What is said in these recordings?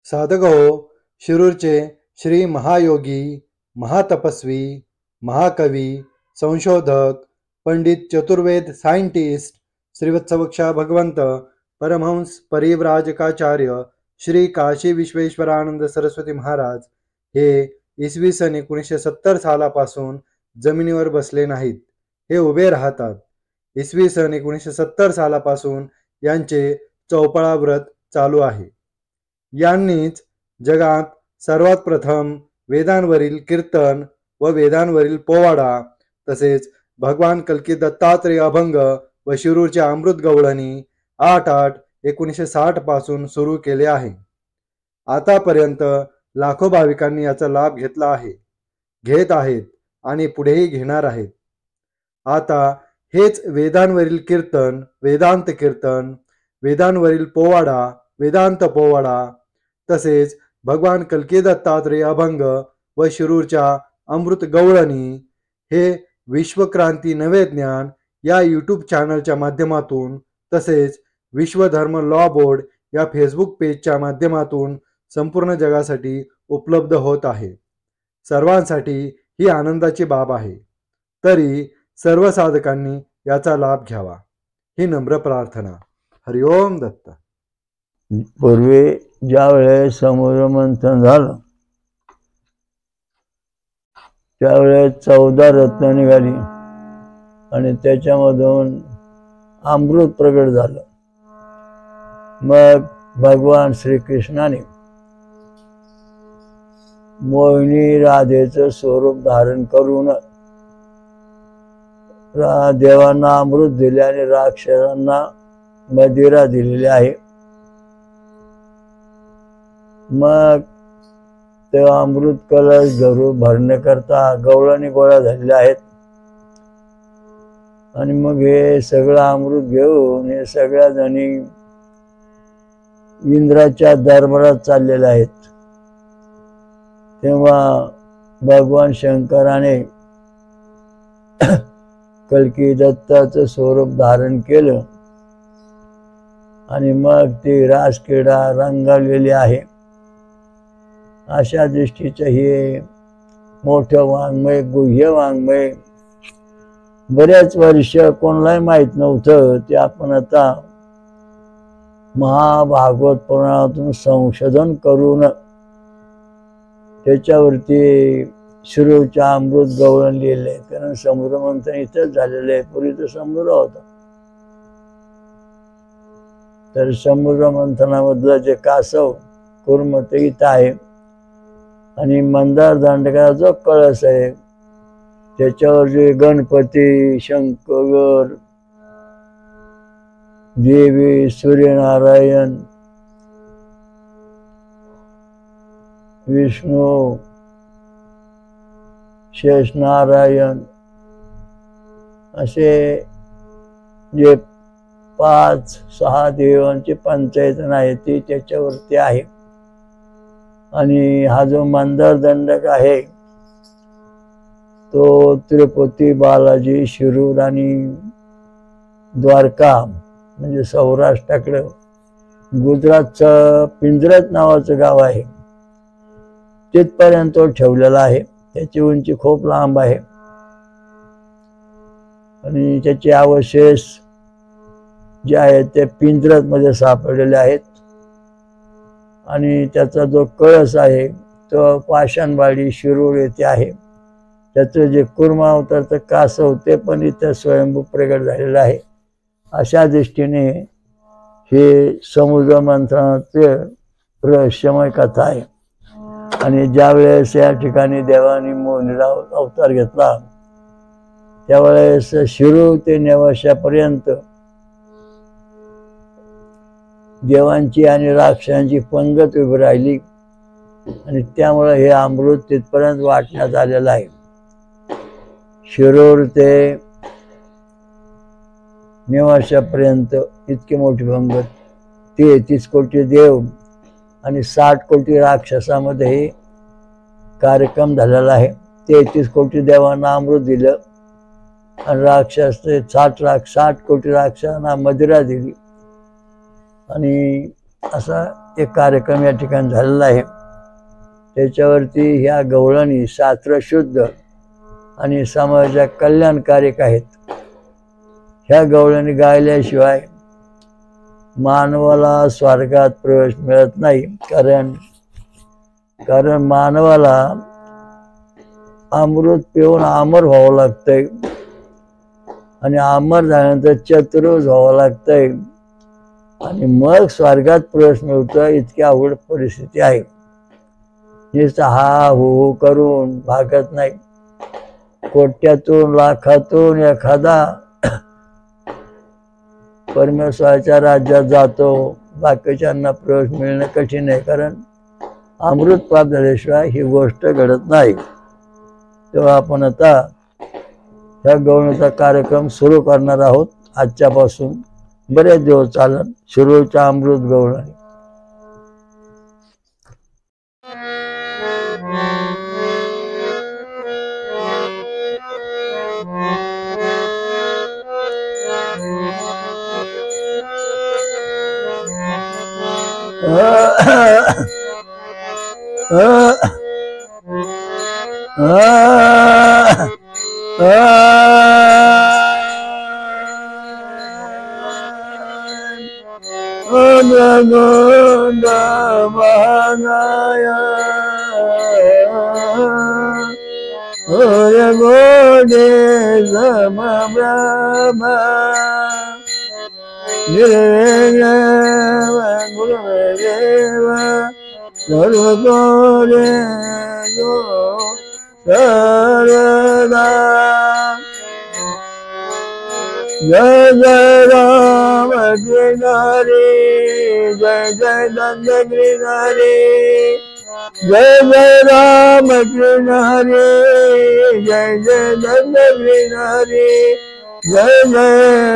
साधक हो, शिरूरचे श्री महायोगी, महातपस्वी, महाकवी, संशोधक, पंडित चतुर्वेद सायंटिस्ट, श्रीवत्सवक्षा भगवंत परमहंस परिव्राजकाचार्य श्री काशी विश्वेश्वरानंद सरस्वती महाराज हे इसवी सन 1970 सालापासून जमिनीवर बसले नाहीत, हे उभे राहतात. इसवी सन 1970 सालापासून यांचे चौपळा व्रत चालू आहे. यांनीच जगात सर्वात प्रथम वेदांवरील कीर्तन व वेदांवरील पोवाडा तसेच भगवान कल्की दत्तात्रेय अभंग व शिरूरचे अमृत गवळणी 8/8/1960 पासून सुरू केले आहे. आतापर्यंत लाखो भाविकांनी याचा लाभ घेतला आहे, घेत आहेत आणि पुढेही घेणार आहेत. आता हेच वेदांवरील कीर्तन, वेदांत कीर्तन, वेदांवरील पोवाडा, वेदांत पोवाडा तसेच भगवान कल्की दत्तात्रेय अभंग व शिरूरच्या अमृत गवळणी हे विश्वक्रांती नवे ज्ञान या यूट्यूब चॅनलच्या माध्यमातून तसेच विश्वधर्म लॉ बोर्ड या फेसबुक पेजच्या माध्यमातून संपूर्ण जगासाठी उपलब्ध होत आहे. सर्वांसाठी ही आनंदाची बाब आहे. तरी सर्व साधकांनी याचा लाभ घ्यावा ही नम्र प्रार्थना. हरिओम दत्त. पूर्वी ज्या वेळेस समुद्र मंथन झालं त्यावेळेस 14 रत्न निघाली आणि त्याच्यामधून अमृत प्रगट झालं. मग भगवान श्रीकृष्णाने मोहिनी राधेचं स्वरूप धारण करून देवांना अमृत दिले आणि राक्षसांना मदिरा दिलेली आहे. मग ते अमृत कलश घरून भरण्याकरता गवळणी गोळा झालेल्या आहेत आणि मग हे सगळं अमृत घेऊन हे सगळ्या जणी इंद्राच्या दरबारात चाललेल्या आहेत. तेव्हा भगवान शंकराने कल्की दत्ताचं स्वरूप धारण केलं आणि मग ती रासक्रीडा रंगवलेली आहे. अशा दृष्टीचं हे मोठं वाङ्मय, गुह्य वाङ्मय बऱ्याच वर्ष कोणालाही माहीत नव्हतं. ते आपण आता महाभागवत पुराणातून संशोधन करून त्याच्यावरती शिरूरच्या अमृत गवळण लिहिलं आहे. कारण समुद्र मंथन इथंच झालेलं आहे. पूर्वी तर समुद्र होता. तर समुद्र मंथनामधलं जे कासव कुर्म ते इथं आहे आणि मंदार दांडका जो कळस आहे त्याच्यावर जे गणपती, शंकर, देवी, सूर्यनारायण, विष्णू, शेषनारायण असे जे 5-6 देवांची पंचायतन आहे ती त्याच्यावरती आहे. आणि हा जो मंदार दंडक आहे तो तिरुपती, बालाजी, शिरूर आणि द्वारका म्हणजे सौराष्ट्राकडं गुजरातचं पिंजरत नावाचं गाव आहे तिथपर्यंत तो ठेवलेला आहे. त्याची उंची खूप लांब आहे आणि त्याचे अवशेष जे आहेत ते पिंजरत मध्ये सापडलेले आहेत. आणि त्याचा जो कळस आहे तो पाषाणवाडी शिरूर येथे आहे. त्याचं जे कुर्मा अवतारचं कासव ते पण इथं स्वयंभू प्रगट झालेलं आहे. अशा दृष्टीने हे समुद्र मंथनाचे रहस्यमय कथा आहे. आणि ज्या वेळेस या ठिकाणी देवानी मोहिनीला अवतार घेतला त्यावेळेस शिरूर ते नेवाशापर्यंत देवांची आणि राक्षसांची पंगत उभी राहिली आणि त्यामुळे हे अमृत तिथपर्यंत वाटण्यात आलेलं आहे. शिरूर ते नेवाशापर्यंत इतकी मोठी पंगत, 33 कोटी देव आणि 60 कोटी राक्षसामध्ये हे कार्यक्रम झालेला आहे. 33 कोटी देवांना अमृत दिलं आणि राक्षस ते 60 कोटी राक्षसांना मदिरा दिली आणि असा एक कार्यक्रम या ठिकाणी झालेला आहे. त्याच्यावरती ह्या गवळणी शास्त्रशुद्ध आणि समाजाच्या कल्याणकारक आहेत. ह्या गवळणी गायल्याशिवाय मानवाला स्वर्गात प्रवेश मिळत नाही. कारण मानवाला अमृत पिऊन अमर व्हावं लागतंय आणि अमर झाल्यानंतर चतुर्भुज व्हावं लागतंय आणि मग स्वर्गात प्रवेश मिळतो. इतकी अवघड परिस्थिती आहे. नुसतं हा हो करून भागत नाही. कोट्यातून लाखातून एखादा परमेश्वराच्या राज्यात जातो. बाकीच्यांना प्रवेश मिळणं कठीण आहे, कारण अमृत प्राप्त झाल्याशिवाय ही गोष्ट घडत नाही. तेव्हा आपण आता ह्या गवळणीचा कार्यक्रम सुरू करणार आहोत. आजच्यापासून बरेच दिवस चालत शिरूरच्या अमृत गवळणी. जय जय राम गिरधारी, जय जय नंद गिरधारी, जय जय राम गिरधारी, जय जय नंद गिरधारी, जय जय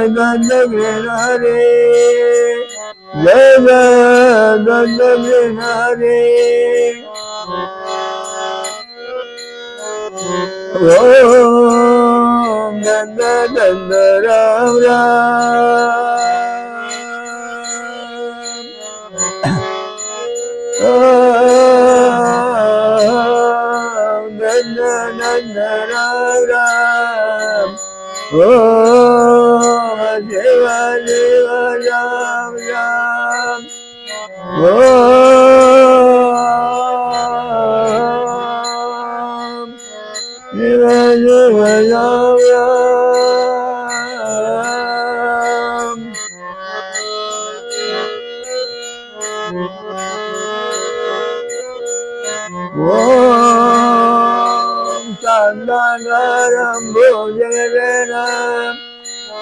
नंद गिरधारी, जय जय नंद गिरधारी. ओम नंद नंद राम राम, ओम नंद नंद राम राम, ओम शिव शिव राम राम, शिव शिव राम राम. ओम शांताकारं भुजगशयनं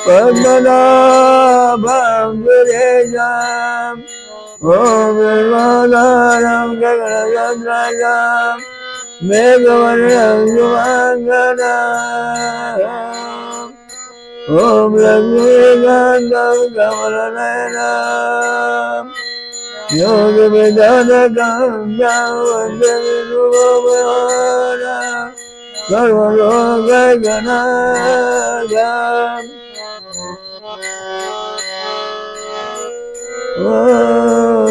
पद्मनाभं सुरेशं, ओम बिल्वाधारं गगनचन्द्रार्कं मेघवर्णं शुभांगनं, ओम लक्ष्मीकान्तं कमलनयनं, योगविधानकं वन्दे विष्णुभगवान् सर्वलोकैकनाथम्. ओम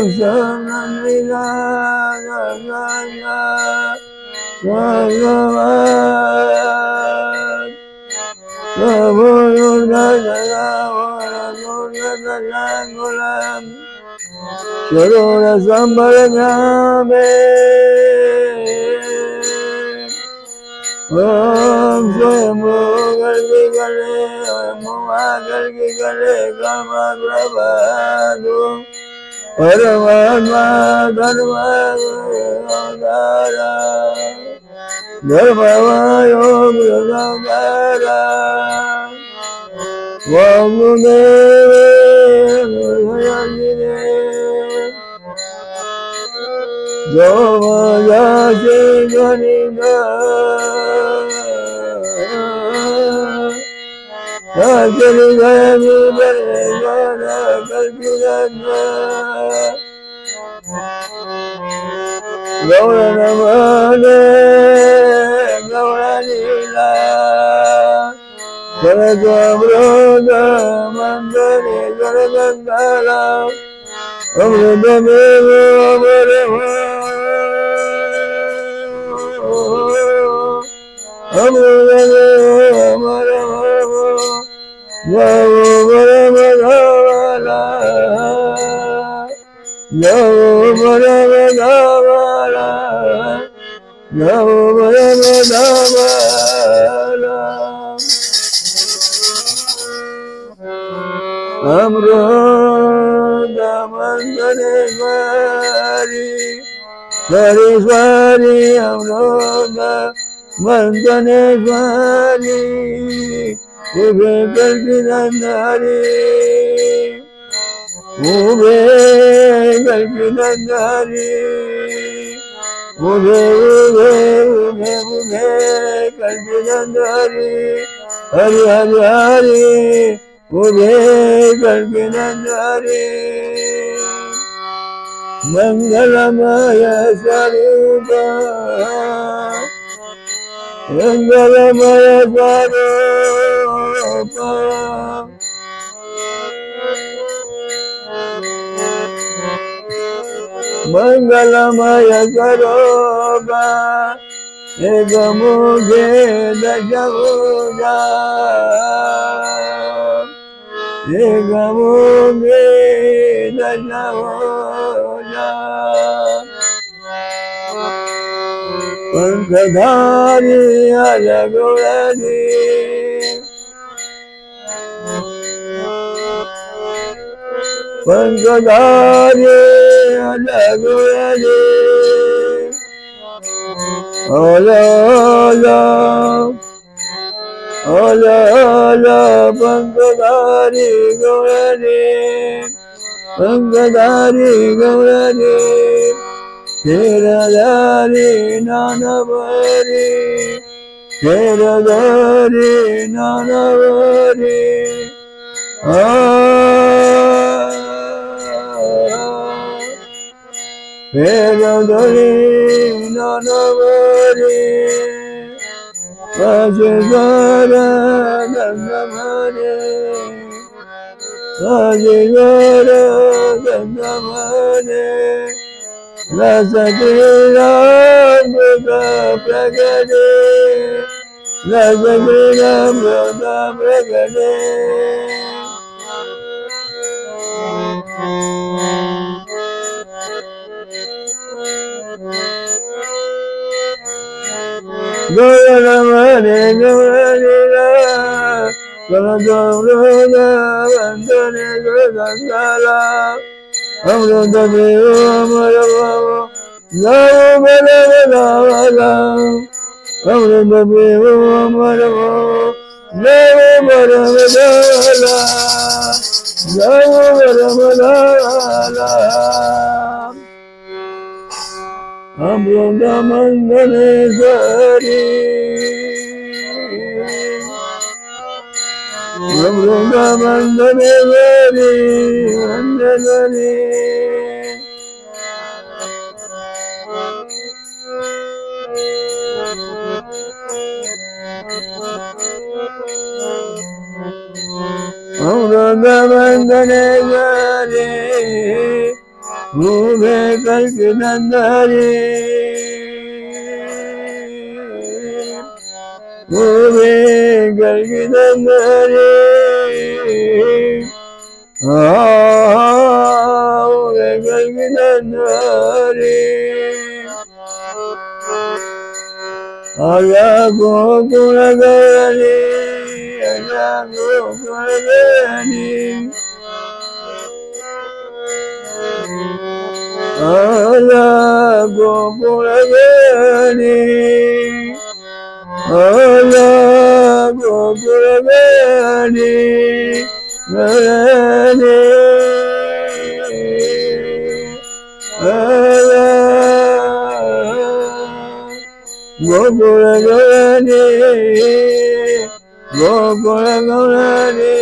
शरोर संबर ग्रामे, ओम स्वयंभू गर्गी गले, महागर की गले कामप्रभादु, परमात्मा धर्मधारा, धर्मयोग संगारा, वासुदेव जो मजासे गनिगा, साचरी गयमी बरे गना कल्पिरना, गौरण माने गौरणीला, सरगोब्रोध मंदरे सरगंगाला, अमृतमेव अमरः अमृतमेव अमरः जयो परमधावला जयो परमधावला जयो परमधावला अमृतमंजनेश्वरी हरीश्वरी अमृतमंजनेश्वरी उभे कल्पिनंदरी उभे कल्पिनंदरी उभे उभे उभे उभे कल्पिनंदरी हरि हरि हरि उभे कल्पिनंदरी मंगलमय स्वरूप मंगलमय स्वरूप मंगलमय स्वरूप एक मुखे दशभुजा एक मुखे दशभुजा पंखधारी अलगुड़ी पंखधारी अलगुड़ी ओला ओला ओला ओला पंखधारी गौरी पंखधारी गौरी शेरधारी नानवरी शेरधारी नानवरी शेरधारी नानवरी अजगर गंगमरे अजगर गंगमरे रसक्रीडामृत प्रगटे रसक्रीडामृत प्रगटे गौरमणे गौरीरा गौरमृगा वन्दने गंगाला अमृतमेव अमरः जयो परमधावला अमृतमेव अमरः जयो परमधावला जयो परमधावला अमृतमंजनेश्वरी अमृतमंजनेश्वरी वंदनी अमृतमंजनेश्वरी उभे कल्पिनंदरी उभे कल्पिनंदरी उभे कल्पिनंदरी आया गोकुल गौरी आया गोकुल गौरी आया गोकुल गौरी आया गोकुल गौरी गौरी आया गोकुल गौरी गोकुल गौरी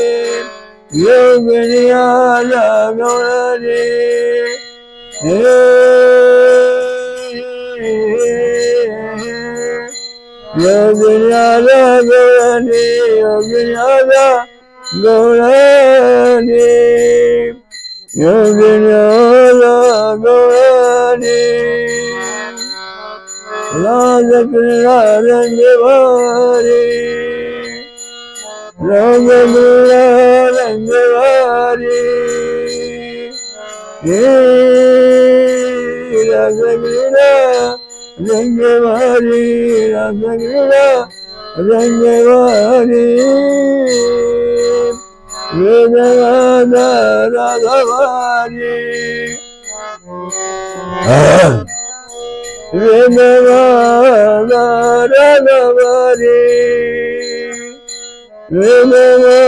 योगिनी आया गौरी योगिनादा गौरी योगिनादा गौरी योगिनादा राधा कृष्णा रंगवारी राधा कृष्णा रंगवारी राधा कृष्णा रंगवारी राधा कृष्णा रंगवारी वेदवादा राघवारी वेदवादा राघवारी वेदवादा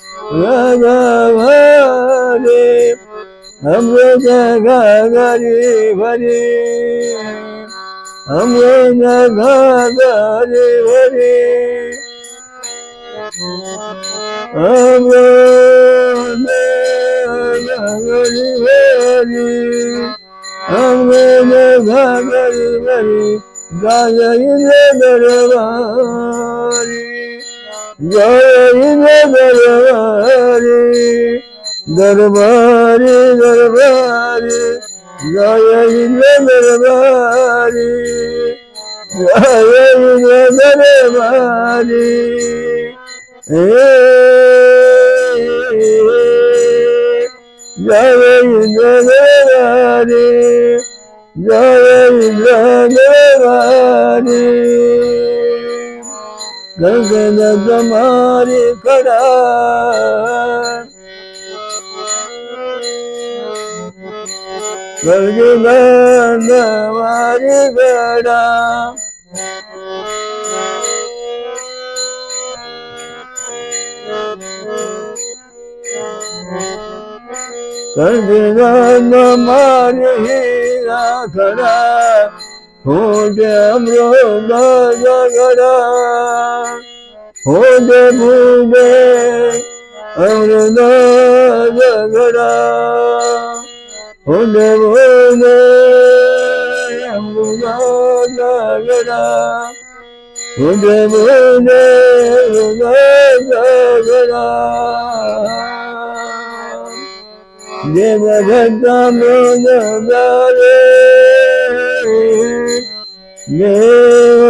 राघवारी अमृत गागरी भरी अमृत गागरी भरी अमृत गागरी भरी अमृत गागरी भरी गागरी दरबारी गागरी दरबारी दरबारी दरबारी जय इंद्र दरबारी जय इंद्र दरबारी जय इंद्र दरबारी जय इंद्र दरबारी गगन तुम्हारी खड़ा गगनवारी गड़ा गगन मारी हीरा खड़ा होंगे अमृत जगड़ा होंगे भूले अमृत जगड़ा होने बोले अमृत जगड़ा होने बोले अमृत जगड़ा देव घटा में जारे देव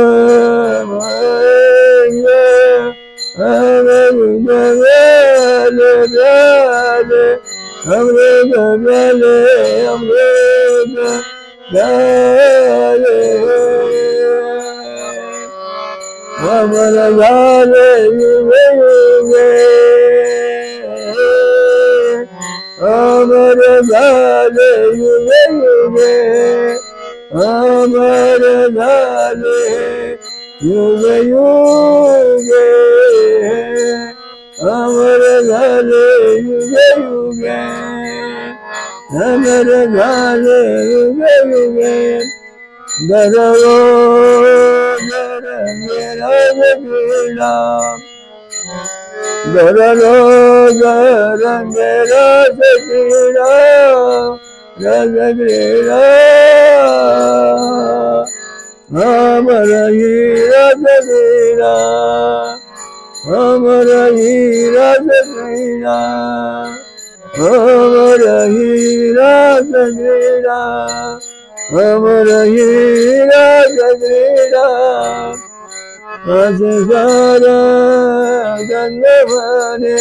अमृत गले अमृत गले अमर गले युगे युगे अमर गले युगे युगे अमर गले युगे युगे अमर गले युगे युगे अमर गले युगे युगे दरो दर मेरा जगीरा दरो दर मेरा जगीरा जगीरा अमर हीरा जगीरा अमर हीरा जगीरा अमर हीरा जगीरा अमर हीरा जगीरा अजगारा गंगवाने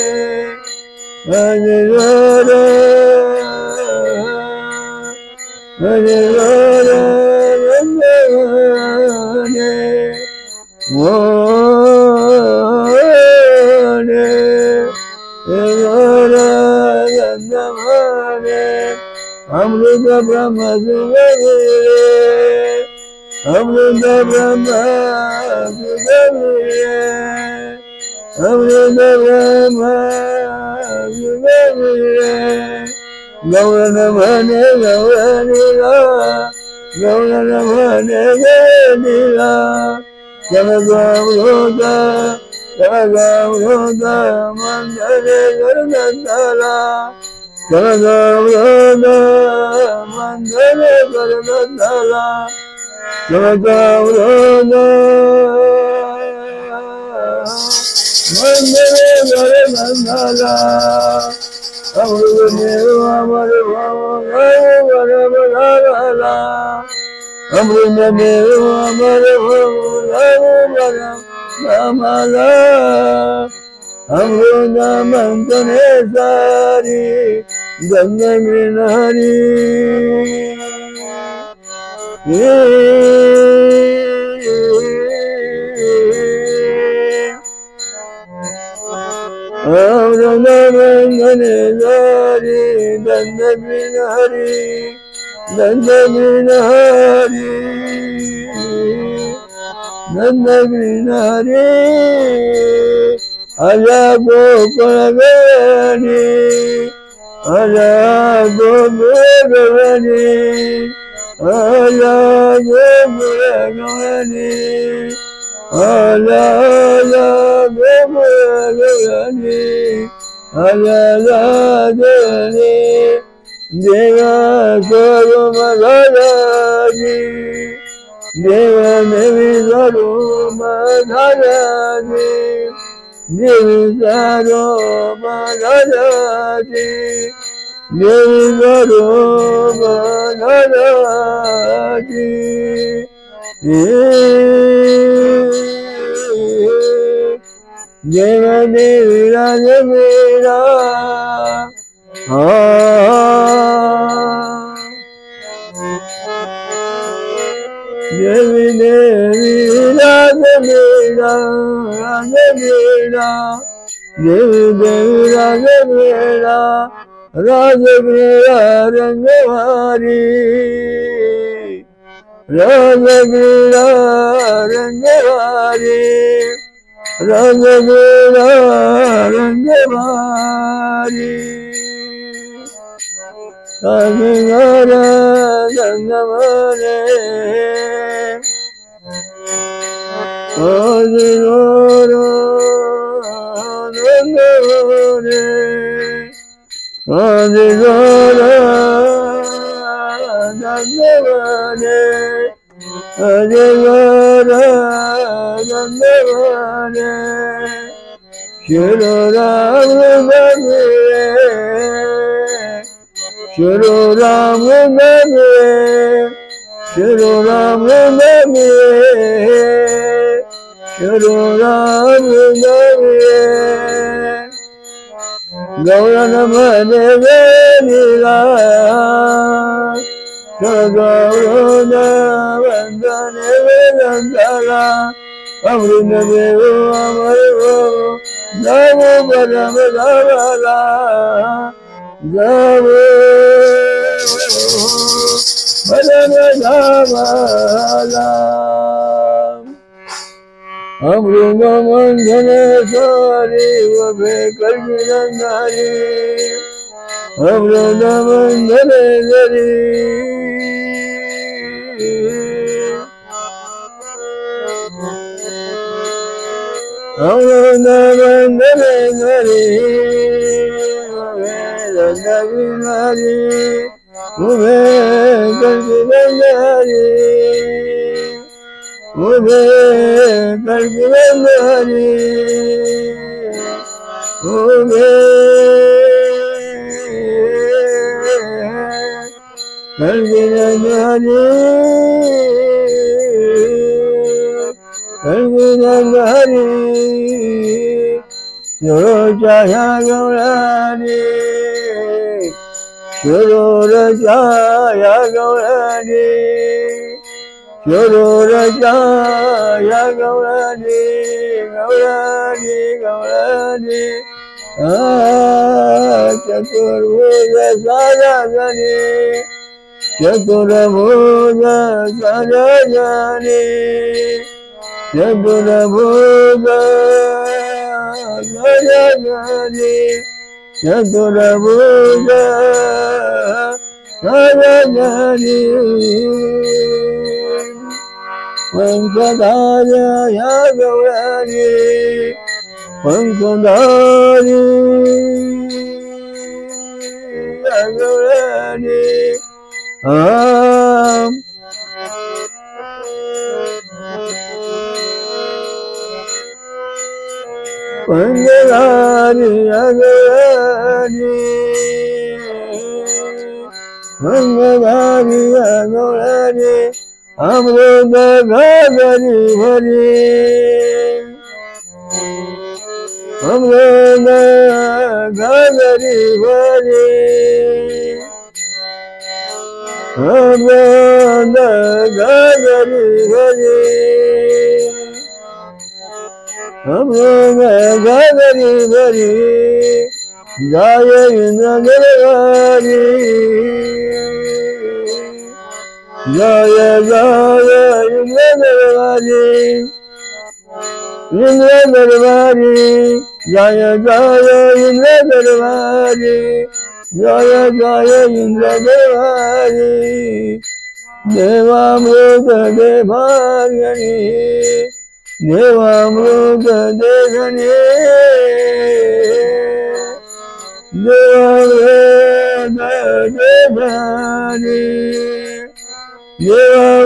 अजगारा अजगारा गंगवाने अमृत ब्रह्म सुगरे अमृत ब्रह्म सुगरे अमृत ब्रह्म सुगरे गौरन भने गौरनीला गौरन भने गौरनीला जगगौरोद जगगौरोद मंदरे गरुडला जगगौरोद मंदरे गरुडला जगगौरोद वंदने घर नंदला अमृत देव अमर भवर बधाला अमृत देव अमर भवर रामाला अमृत मंथने सारी गंग गिरनारी अमृत मंथने सारी गंग गिरनारी गंग गिरनारी गंग गिरनारी आजा गोकुल गवनी आजा गोकुल गवनी आजा गोकुल गवनी आजा गोकुल गवनी आजा गवनी देवा करो महाराजी देवा देवी करो महाराजी देवी करो महाराजी देवी करो महाराजी देव देवी राज मेरा देवी देवी राज मेरा देवी देवी राज मेरा रंगवारी राज मेरा रंगवारी राज मेरा रंगवारी कांगरा गंगवारे आदिगोरो गंगवारे आदिगोरो गंगवारे आदिगोरो गंगवारे शिरो राम गंगे शिरो राम गंगे शिरो राम गंगे शिरो राम गंगे गौरन मने नीला गौरन वंदने वेदला अमृत देव अमर नमो परम दाला गवो परम दाला अमृत मंथने सारी वभे कल्पनारी अमृत मंथने सारी अमृत मंथने सारी वभे कल्पनारी मुझे कल्पनारी मुझे कल्पनारी कल्पनारी जो चाहा गौरानी जो रचाया गौरानी शोर जाया गौरानी गौरानी गौरानी चतुर्भुज साराजनी चतुर्भुज साराजनी चतुर्भुज साराजनी चतुर्भुज साराजनी पंखधार्या गौरानी पंखधारी गौरानी पंगधारी अगोळ्याने पंगधारी अगोळ्याने अमृत घागरी भरी अमृत घागरी भरी अमृत घागरी भरी अमृत घागरी भरी जय इंद्र दरबारी जय जय इंद्र दरबारी इंद्र दरबारी जय जय इंद्र दरबारी जय जय इंद्र दरबारी देवामृत देवांगणी देवामृत देवनी देवामृत देवनी देवामृत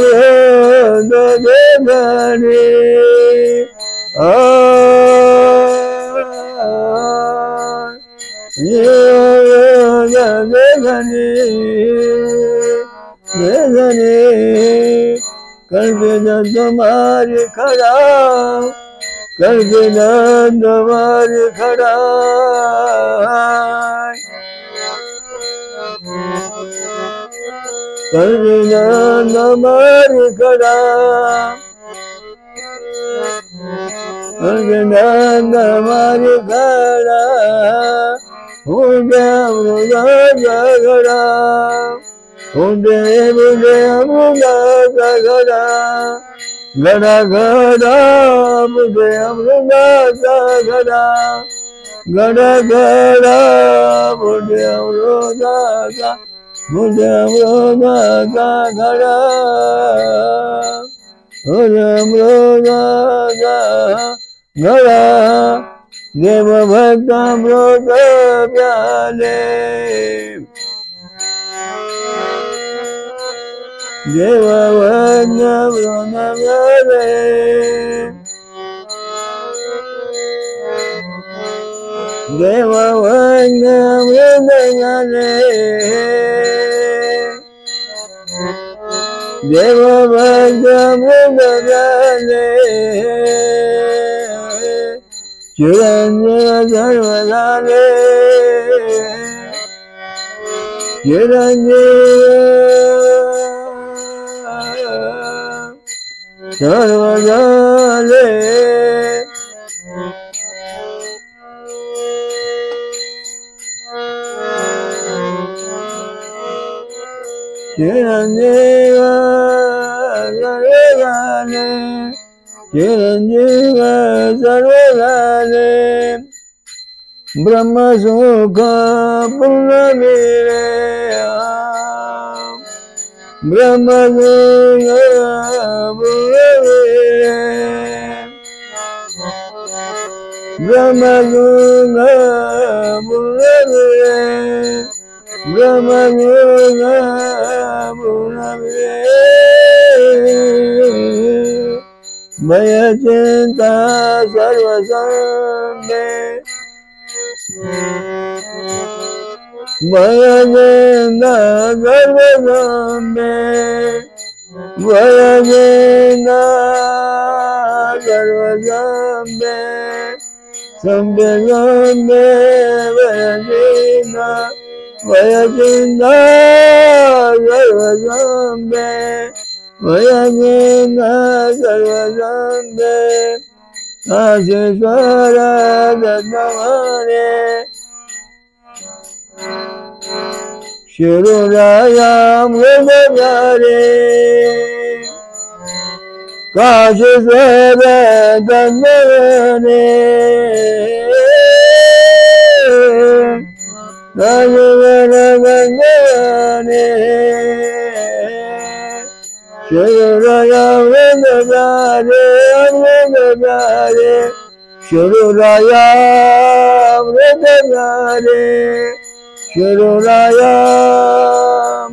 देवनी करके तुम्हारी खड़ा करके तुम्हारी खड़ा करके तुम्हारी खड़ा करके तुम्हारी खड़ा हो गया झगड़ा उदे बुदे अमृता घड़ा घड़ा घड़ा बुदे अमृता घड़ा घड़ा घड़ा बुदे अमृता बुदे अमृता घड़ा बुदे अमृता घड़ा देव भक्त अमृत प्याले देव भक्त अमृत प्याले देव भक्त अमृत प्याले देव भक्त अमृत प्याले चिरंजीव सर्वदाले चिरंजीव सर्वदाले चिरंजीव सर्वदाले चिरंजीव सर्वदाले ब्रह्म सुख पूर्णवीरे ब्रह्म सुख पूर्णवीरे ब्रह्म सुख पूर्णवीरे ब्रह्म सुख पूर्णवीरे भय चिंता सर्व संगे भय चिंता सर्व संगे भय चिंता सर्व संगे संगे संगे भय चिंता सर्व संगे वयमेन सर्वसंगे काशेश्वर दत्तमाने शिरुराया मृगधारे काशेश्वर दत्तमाने काशेश्वर दत्तमाने शिरुराया मृगधारे मृगधारे शिरुराया मृगधारे शिरुराया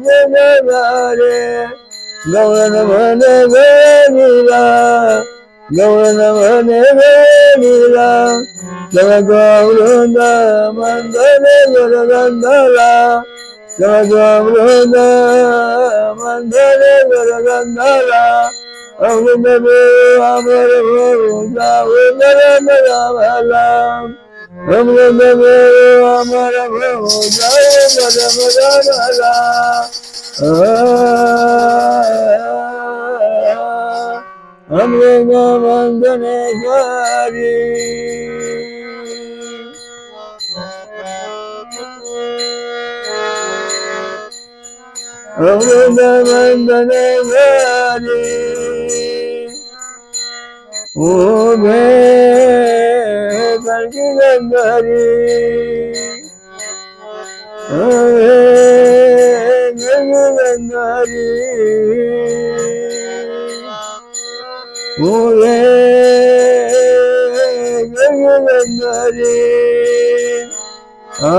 मृगधारे गौरन मन गनीला गौरवने वेणीला तव गौरवंद मंदने गुरुगंधला तव गौरवंद मंदने गुरुगंधला अमृत अमर जाऊ मरमला अमृत अमर जाऊ मरमला अमृत वंदनेश्वरी अमृत वंदनेश्वरी उभे कल्की गंधरी गंधरी Ule gangari ay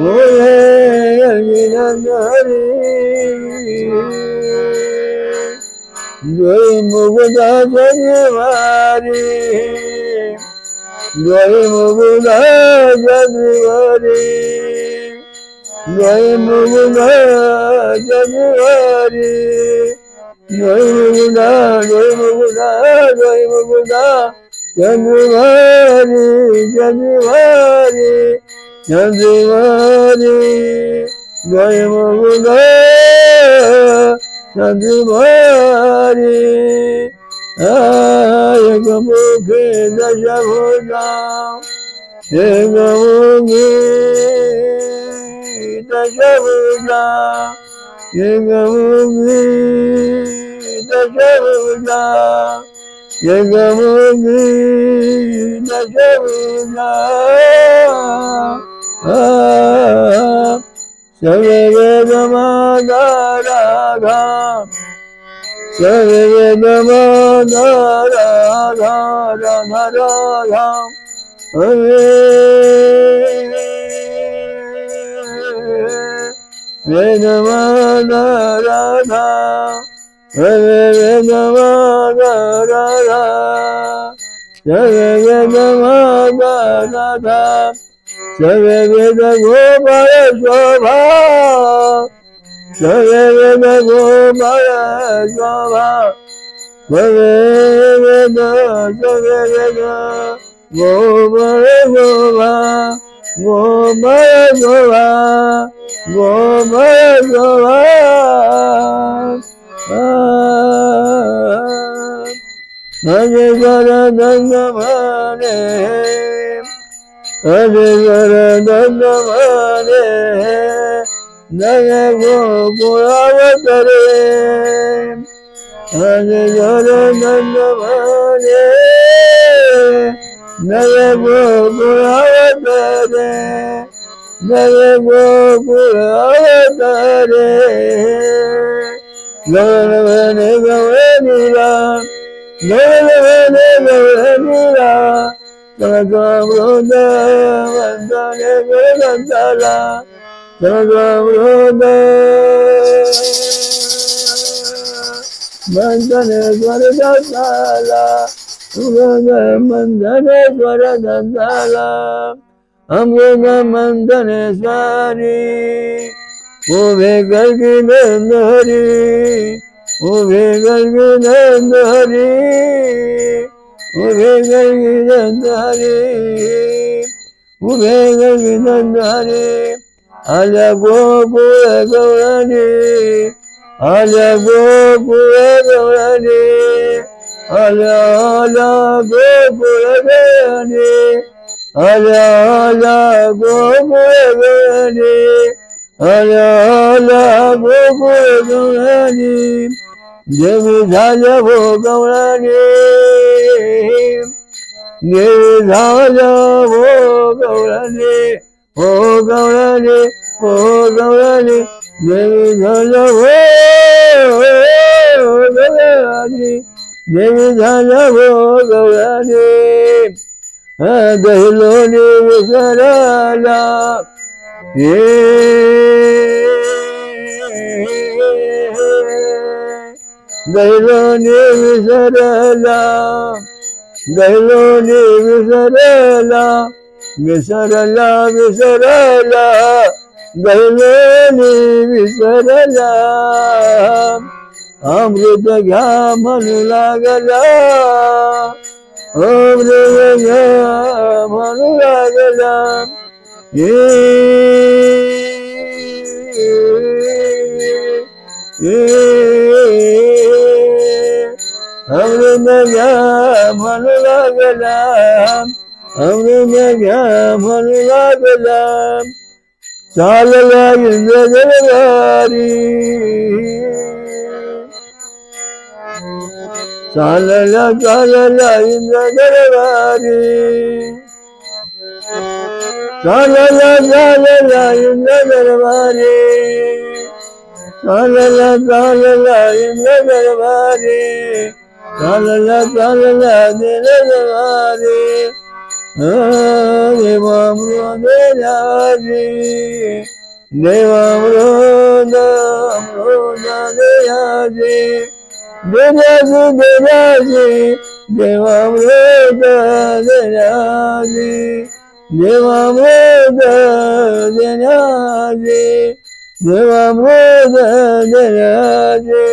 Ule gangari Jai Mugda Janiwari Jai Mugda Janiwari Jai Mugda Januari Jai Mugda Jai Mugda Jai Mugda Januari Januari Januari Jai Mugda Januari Ayamukhe Dashavuda Ayamukhe Dashavuda Yegamukhi Dashavuda Yegamukhi Dashavuda Sarvedamadaraga Sarvedamadaraga Vedamadaraga Vedamadaraga Vedamadaraga Sarveda Gopala Shobha Sarveda Gopala Shobha Sarveda Gopala Shobha Gopala Shobha Gopala Shobha Adhikara Dandamane Adhikara Dandamane Naya Gopuravatare Adhikara Dandamane Naya Gopuravatare Naya Gopuravatare Gauravane Gauravira Gauravane Gauravira Gauravane Vandane Gauravandala Gauravane Vandane Gauravandala Gauravane Gauravandala Amruta Mandaneswari Ove Galgi Nandhari Ove Galgi Nandhari Ove Galgi Nandhari Ove Galgi Nandhari Ala Gopura Gaurani Ala Gopura Gaurani Ala Gopura Gaurani Ala Gopura Gaurani Ala Gopura Gaurani Devi Dhala Gaurani Devi Dhala Gaurani O Gaurani Devi Dhala Gaurani Devi Dhala Gaurani Dahiloni Visarala दैलोनी विसरला, दैलोनी विसरला, विसरला विसरला, दैलोनी विसरला. अमृत घ्या म्हणू लागला, अमृत घ्या म्हणू लागला. अमृत घ्या म्हणू लागला, अमृत घ्या म्हणू लागला. चालला इंद्र दरबारी, चालला चालला इंद्र दरबारी, चालला चालला इंद्र दरबारी, चालला चालला इंद्र दरबारी, चालला चालला इंद्र दरबारी. देवामृत देयाजी, देवामृत अमृत देयाजी, देयाजी देयाजी, देवामृत देयाजी, देवामृत देयाजी, देवामृत देयाजी.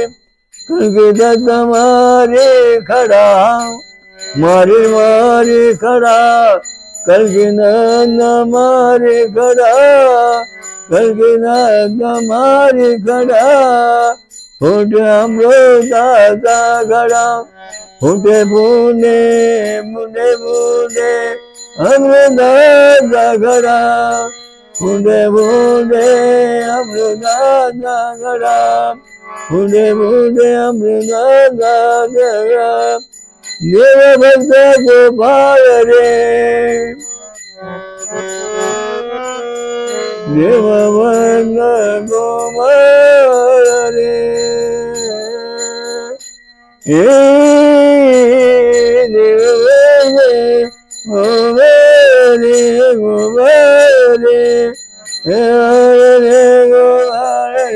कलगीतात मारे खडा, मारी मारी खडा, कलगीनाथ मारी खडा, कलगीनाथ मारी खडा. फुटे अमृताचा घडा, फुटे फुले फुटे फुले अमृताचा घडा, फुटे फुले अमृताचा घडा, फुटे फुले अमृताचा घडा. देव भक्त गोपाळ रे, देव भक्त गोपाळ रे. हे देव गोपाळ रे, गोपाळ रे, गोपाळ रे.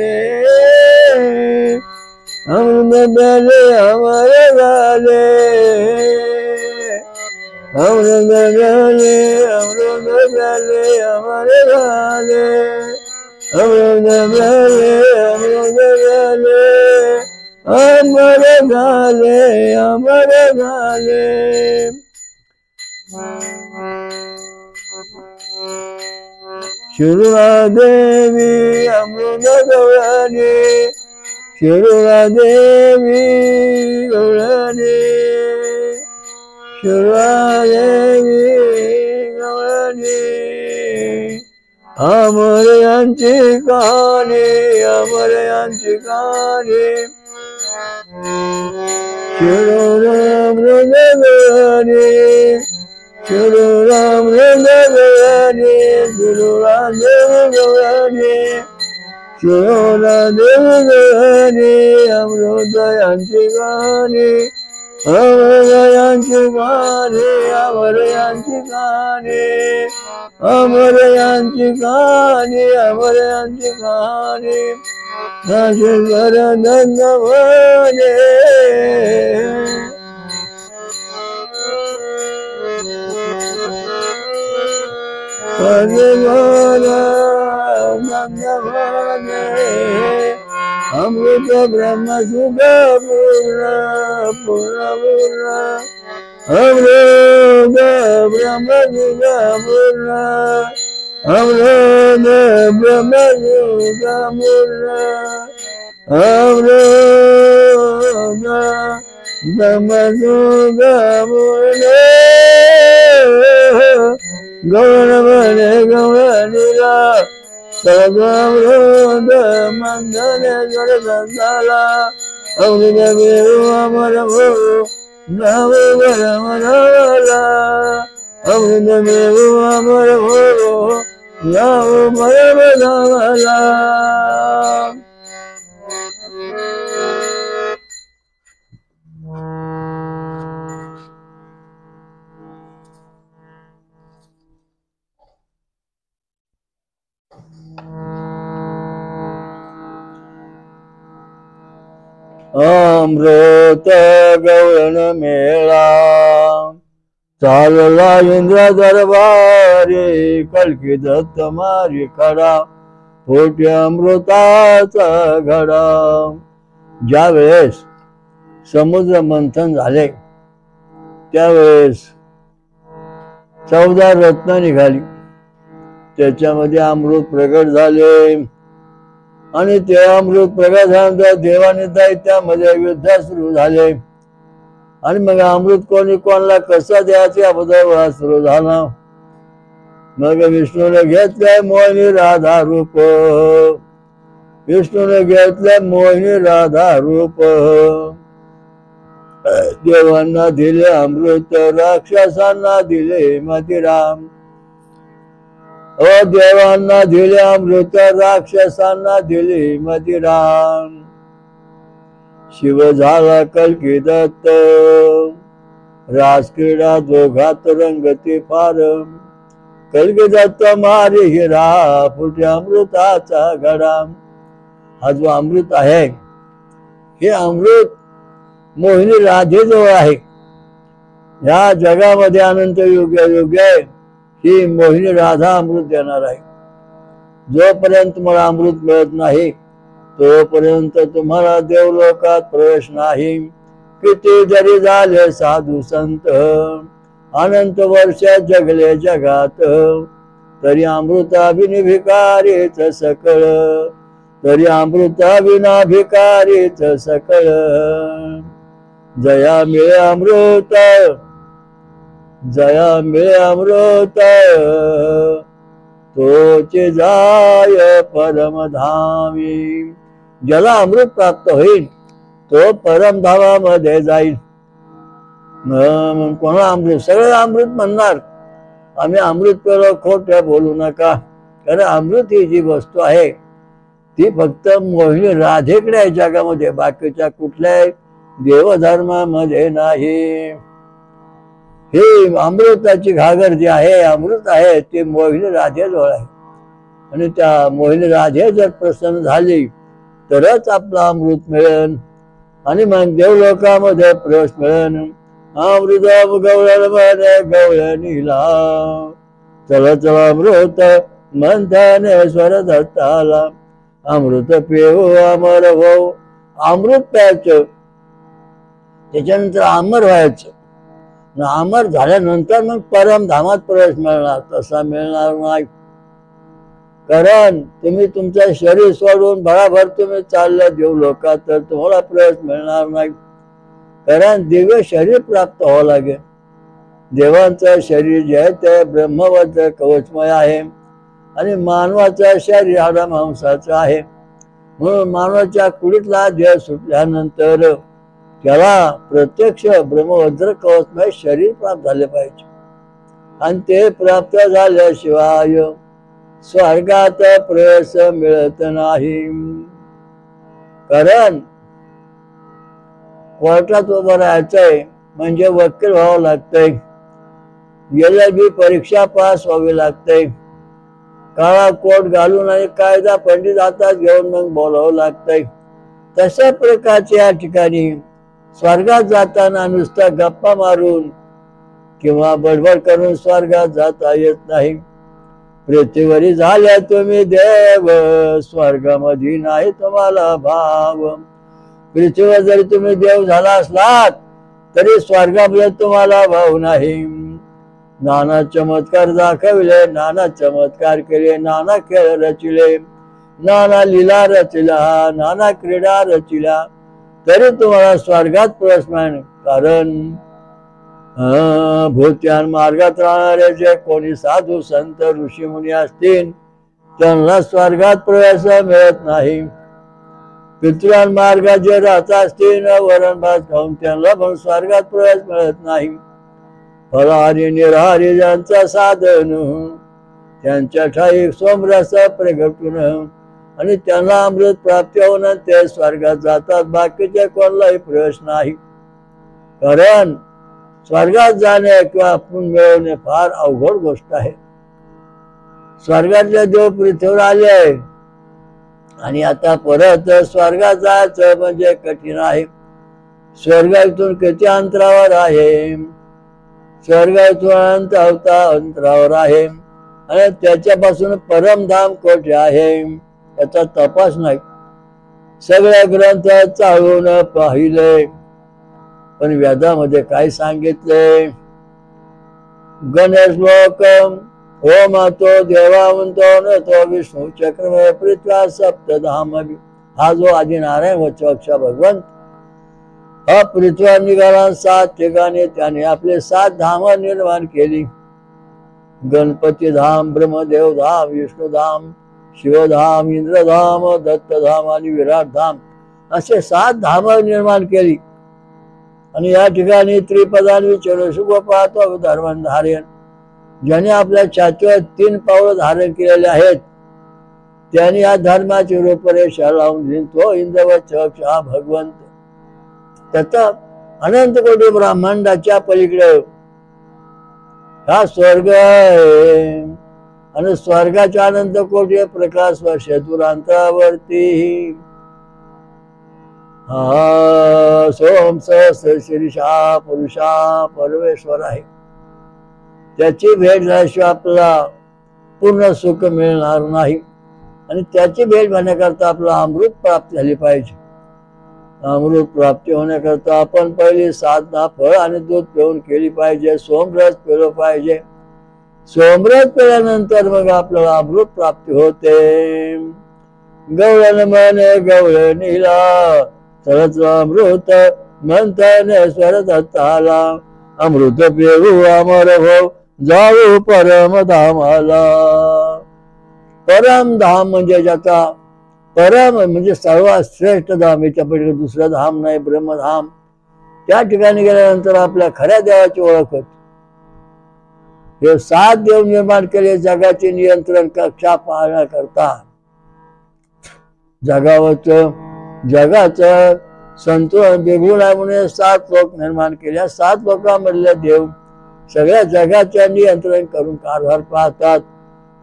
अमृत प्याले अमर झाले, अमृत प्याले अमृत प्याले अमर झाले, अमृत प्याले अमृत प्याले अमर झाले, अमर झाले. शिरुळा देवी अमृत गवळणी, शिरुळा देवी गवळणी, शिरुळा देवी गवळणी. अमर यांची कहाणी, अमर यांची कहाणी. शिरुळा अमृत गवळणी, शिरुळा अमृत गवळणी, शिरुळा देवी गवळणी, शिरुळा देवी गवळणी. अमृत यांची कहाणी, अमर यांची कहाणी, अमर यांची कहाणी, अमर यांची कहाणी, अमर यांची कहाणी. नाशिकर नंदवने, नंदवने. अमृत ब्रह्म सुख पूर्ण पूर्ण पूर्ण, अमृत ब्रह्म सुख पूर्ण, अमृत ब्रह्म सुख पूर्ण, अमृत ब्रह्म सुख पूर्ण. गौण बने गौणीला, सर्वामृत मंदनेश्वर संताला. अमृत मेरू अमर भरू नाम परमला, अमृत मेरू अमर भरू नाम परमला. अमृत गवळण मेळा चालला इंद्र दरबारी कलकी दत्त मारी खडा पोटी अमृताचा घडा. ज्या वेळेस समुद्र मंथन झाले त्यावेळेस 14 रत्न निघाली, त्याच्यामध्ये अमृत प्रगट झाले आणि ते अमृत प्रगट झाल्यानंतर देवाने दैत्यामध्ये युद्ध सुरू झाले आणि मग अमृत कोणी कोणाला कसं द्यायचं याबद्दल सुरू झाला. मग विष्णूने घेतलंय मोहिनी राधा रूप, विष्णूने घेतलंय मोहिनी राधा रूप. देवांना दिले अमृत राक्षसांना दिले मदिराम. देवांना दिले अमृत राक्षसांना दिले मदिराम. शिव झाला कलकी दत्त रासक्रीडा दोघात रंगती फार. कलकी दत्त मारी हिरा फुटे अमृताचा घडा. हा जो अमृत आहे हे अमृत मोहिनी राधेजवळ आहे. या जगामध्ये अनंत युग आहे ही मोहिनी राधा अमृत देणार आहे. जोपर्यंत मला अमृत मिळत नाही तोपर्यंत तुम्हाला देवलोकात प्रवेश नाही. किती जरी झाले साधू संत अनंत वर्ष जगले जगात तरी अमृताविना भिकारीच सकळ, तरी अमृताविना भिकारीच सकळ. जया मिळे अमृत, जया मिळे अमृत तोचे जाय परमधामी. ज्याला अमृत प्राप्त होईल तो परमधामामध्ये जाईल. कोणा अमृत, सगळे अमृत म्हणणार. आम्ही अमृत पेलो, खोटं बोलू नका. कारण अमृत ही जी वस्तू आहे ती फक्त मोहिनी राधेकडे आहे जगामध्ये, बाकीच्या कुठल्याही देवधर्मामध्ये नाही. हे अमृताची घागर जी आहे, अमृत आहे ते मोहिनी राधेजवळ आहे आणि त्या मोहिनी राधे जर प्रसन्न झाली तरच आपला अमृत मिळेल आणि मग देवलोकामध्ये प्रवेश मिळेल. अमृत गवळण म्हणे गवळणीला चला चला अमृत मंथने स्वर दत्ताला. अमृत पेऊ अमर हो. अमृत प्यायचं त्याच्यानंतर अमर व्हायचं. अमर झाल्यानंतर मग परमधामात प्रवेश मिळणार, तसा मिळणार नाही. कारण तुम्ही तुमचं शरीर सोडून भराभर तुम्ही चालले देवलोकात तर तुम्हाला प्रवेश मिळणार नाही. कारण दिव्य शरीर प्राप्त व्हावं लागेल. देवांचं शरीर जे आहे ते ब्रह्मवज्र कवचमय आहे आणि मानवाचं शरीर आडमांसाचं आहे. म्हणून मानवाच्या कुडीतला देह सुटल्यानंतर त्याला प्रत्यक्ष ब्रह्मवज्र कवचमय शरीर प्राप्त झाले पाहिजे आणि ते प्राप्त झाल्याशिवाय स्वर्गात प्रवेश मिळत नाही. कारण कोर्टात उभं राहायचंय म्हणजे वकील व्हावं लागतंय, LLB परीक्षा पास व्हावी लागते, काळा कोट घालून आणि कायदा पंडित हातात घेऊन मग बोलावं लागतंय. तशा प्रकारच्या या ठिकाणी स्वर्गात जाताना नुसता गप्पा मारून किंवा बडबड करून स्वर्गात जाता येत नाही. पृथ्वीवरी झाल्या तुम्ही देव स्वर्गामध्ये नाही तुम्हाला भाव. पृथ्वीवर जरी तुम्ही देव झाला असलात तरी स्वर्गामध्ये तुम्हाला भाव नाही. नाना चमत्कार दाखविले, नाना चमत्कार केले, नाना खेळ रचिले, नाना लीला रचिला, नाना क्रीडा रचिल्या तरी तुम्हाला स्वर्गात प्रवेश मिळेल. कारण भूत्यान मार्गात राहणारे जे कोणी साधू संत ऋषी मुनी असतील त्यांना स्वर्गात प्रवेश मिळत नाही. पितृयान मार्गात जे राहत असतील वरण भात खाऊन त्यांना पण स्वर्गात प्रवेश मिळत नाही. फलाहारी निराहारी ज्यांचा साधन त्यांच्या ठाई सोमरस प्रगटून आणि त्यांना अमृत प्राप्त होऊन ते स्वर्गात जातात. बाकीचे कोणालाही प्रवेश नाही. कारण स्वर्गात जाणे किंवा आपण मिळवणे फार अवघड गोष्ट आहे. स्वर्गातले देव पृथ्वीवर आले आहे आणि आता परत स्वर्गात जायचं म्हणजे कठीण आहे. स्वर्गातून किती अंतरावर आहे, स्वर्गातून अनंत अंतरावर आहे, आणि त्याच्यापासून परमधाम कोठे आहे याचा तपास नाही. सगळ्या ग्रंथ चाळून पाहिले, पण वेदामध्ये काय सांगितले? गणेश लोक हो मातो देवा म्हणतो न तो विष्णू चक्रमय पृथ्वा सप्तधाम. हा जो आधी नारायण वचोक्षा भगवंत हा पृथ्वी निघाला 7 ठिकाणी, त्याने आपले 7 धाम निर्माण केली. गणपती धाम, ब्रह्मदेव धाम, विष्णुधाम, शिवधाम, इंद्रधाम, दत्तधाम आणि विराट धाम असे 7 धाम निर्माण केली. आणि या ठिकाणी त्रिपदांविचर सुख पाहतो धर्मधार्य, ज्याने आपल्या छातीवर 3 पावलं धारण केलेले आहेत, त्याने या धर्माची रूपरेषा लावून दिली. तो इंद्रवचक्ष हा भगवंत. त्याचा अनंत कोटी ब्रह्मांडाच्या पलीकडे हा स्वर्ग आहे, आणि स्वर्गाच्या अनंत कोटी प्रकाश वर्ष दूरांतरावरती हा सोम सहस्र शीर्षा पुरुषा परमेश्वर आहे. त्याची भेट झाल्याशिवाय आपल्याला पूर्ण सुख मिळणार नाही. आणि त्याची भेट होण्याकरता आपल्याला अमृत प्राप्त झाली पाहिजे. अमृत प्राप्ती होण्याकरता आपण पहिली साधना फळ आणि दूध पिऊन केली पाहिजे. सोमरस पिलो पाहिजे. सोमरस पिल्यानंतर मग आपल्याला अमृत प्राप्ती होते. गवळण म्हणे गवळ नीला सरच अमृत म्हणताने स्वर दत्ताला. अमृत पिऊ अमर हो जाऊ परमधामाला. परमधाम म्हणजे ज्याचा परम म्हणजे सर्वात श्रेष्ठ धाम, याच्यापैकी दुसरं धाम नाही, ब्रह्मधाम. त्या ठिकाणी गेल्यानंतर आपल्या खऱ्या देवाची ओळख होते. हे 7 देव निर्माण केले जगाचे नियंत्रण कक्षा पाहण्याकरता. जगाचं संतुलन बिघडून आहे म्हणून 7 लोक निर्माण केले. 7 लोकांमधले देव सगळ्या जगाच्या नियंत्रण करून कारभार पाहतात.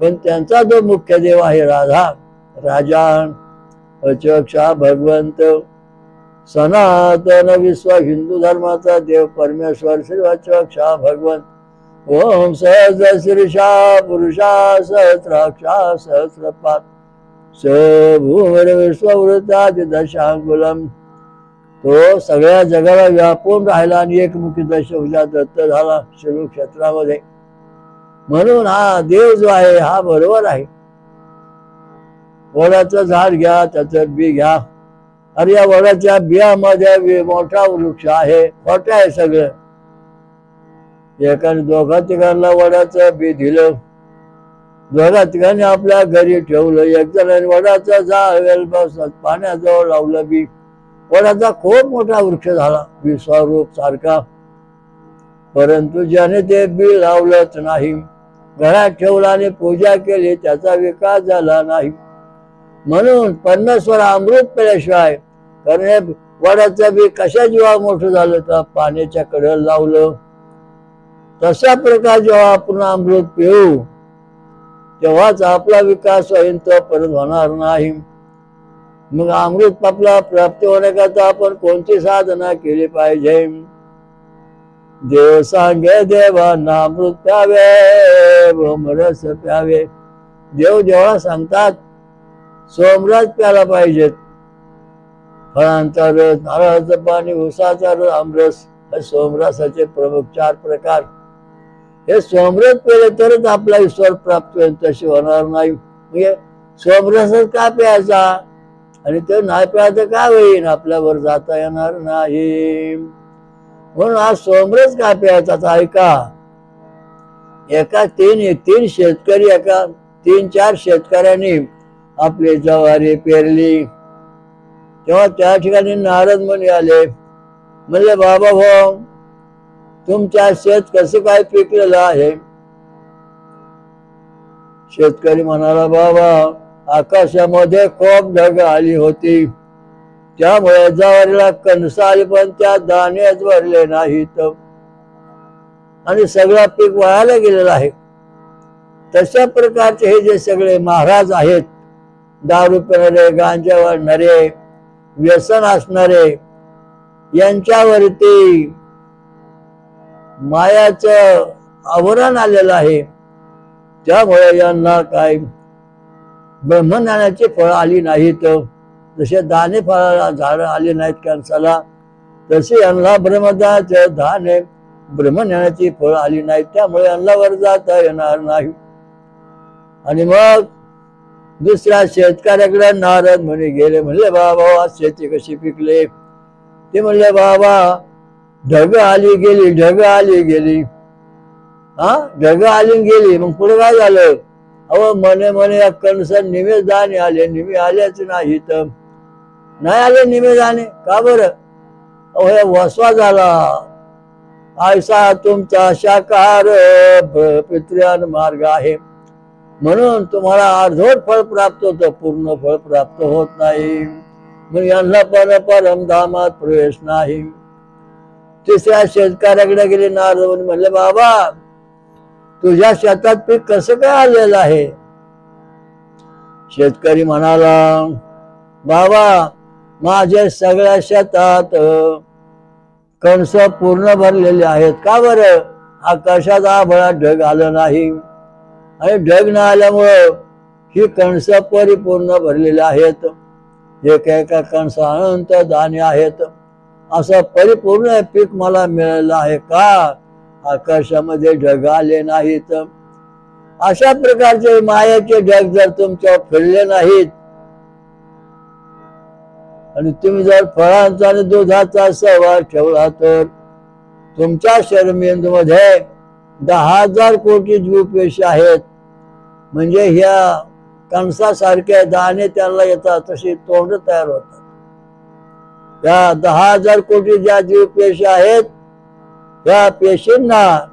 पण त्यांचा जो मुख्य देव आहे राजा अचक्षा भगवंत, सनातन विश्व हिंदू धर्माचा देव परमेश्वर श्री अचक्षा भगवंत. ओम सहज शीर्षा पुरुषा सहस्राक्षा सहस्रपात भूमर विश्ववृत्तादि दशांगुलम. तो सगळ्या जगाला व्यापून राहिला आणि एकमुखी दशभुजा दत्त झाला शिरू क्षेत्रामध्ये. म्हणून हा देव जो आहे हा बरोबर आहे. वडाचं झाड घ्या, त्याचं बी घ्या. अरे या वडाच्या बियामध्ये मोठा वृक्ष आहे, मोठा आहे सगळं. एकाने 2 ठिकाणला वडाचं बी दिलं, 2 ठिकाणी आपल्या घरी ठेवलं. एक जणांनी वडाचं झाड पाण्याजवळ लावलं बी. वडाचा खूप मोठा वृक्ष झाला विश्वरूप सारखा. परंतु ज्याने ते बी लावलंच नाही, घरात ठेवला आणि पूजा केली, त्याचा विकास झाला नाही. म्हणून परमेश्वर अमृत पिल्याशिवाय, कारण वडाचं बी कशा जीवा मोठं झालं तर पाण्याच्या कडेला लावलं. तशा प्रकारे जेव्हा आपण अमृत पिऊ तेव्हाच आपला विकास होईल, तो परत होणार नाही. मग अमृत आपला प्राप्ती होण्याकरता आपण कोणती साधना केली पाहिजे? देव सांगे देवांना अमृत प्यावे, भोमरस प्यावे. देव जेव्हा सांगतात सोमरस प्यायला पाहिजेत. फळांचा रस, नारळाचं पाणी, उसाचा रस, आमरस, हे सोमरसाचे प्रमुख 4 प्रकार. हे सोमरस पेले तरच आपला ईश्वर प्राप्त होईल, तशी होणार नाही. म्हणजे सोमरसच का प्यायचा आणि ते नाही प्यायचं का होईल, आपल्यावर जाता येणार नाही. म्हणून हा सोमरस का प्यायचा ऐका. एका 3 शेतकरी, एका 3-4 शेतकऱ्यांनी आपली ज्वारी पेरली. तेव्हा त्या ठिकाणी नारद मुनी आले. म्हणले बाबा भाऊ, तुमच्या शेत कसं काय पिकलेलं आहे? शेतकरी म्हणाला बाबा, आकाशामध्ये खूप ढग आली होती, त्यामुळे ज्वारीला कणसं आली, पण त्या दाणेच भरले नाहीत आणि सगळा पीक वायाला गेलेला आहे. तशा प्रकारचे हे जे सगळे महाराज आहेत, दारू पिणारे, गांजा वाढणारे, व्यसन असणारे, यांच्यावरती मायाचं आवरण आलेलं आहे. त्यामुळे यांना काय ब्रह्मज्ञानाची फळं आली नाहीत. जसे दाणे फळाला झाड आली नाहीत कणसाला, तसे यांना ब्रह्मज्ञानाचं दाणे ब्रह्मज्ञानाची फळं आली नाहीत. त्यामुळे यांना वर जाता येणार नाही. आणि मग दुसऱ्या शेतकऱ्याकडे नारद मुनी गेले. म्हणले बाबा शेती कशी पिकले? ते म्हणले बाबा ढग आली गेली, ढग आली गेली. ढग आली गेली. मग पुढे काय झालं? अहो मने मने कणस निमे दाणे आले, निमे आलेच नाहीत. नाही आले निमे दाणे का बरं? अहो हे वसवा झाला. ऐसा तुमचा शाकाहार पितृयान मार्ग आहे, म्हणून तुम्हाला अर्धवट फळ प्राप्त होतं, पूर्ण फळ प्राप्त होत नाही. मग यांना पण परमधामात प्रवेश नाही. तिसऱ्या शेतकऱ्याकडे गेले नारद. म्हणले बाबा तुझ्या शेतात पीक कसं काय आलेलं आहे? शेतकरी म्हणाला बाबा माझ्या सगळ्या शेतात कणस पूर्ण भरलेले आहेत. का बरं? आकाशात आभाळात ढग आलं नाही, आणि ढग न आल्यामुळं ही कणस परिपूर्ण भरलेली आहेत. एका कणस अनंत दाणे आहेत. असं परिपूर्ण पीक मला मिळालं आहे का? आकाशामध्ये ढग आले नाहीत. अशा प्रकारचे मायाचे ढग जर तुमच्यावर फिरले नाहीत, आणि तुम्ही जर फळांचा आणि दुधाचा सहवास ठेवला, तर तुमच्या शरीरमेंदूमध्ये 10,000 कोटी जीवपेशी आहेत. म्हणजे ह्या कणसासारखे दाणे त्यांना येतात, तशी तोंड तयार होतात. त्या 10,000 कोटी ज्या जीवपेशी आहेत, त्या पेशींना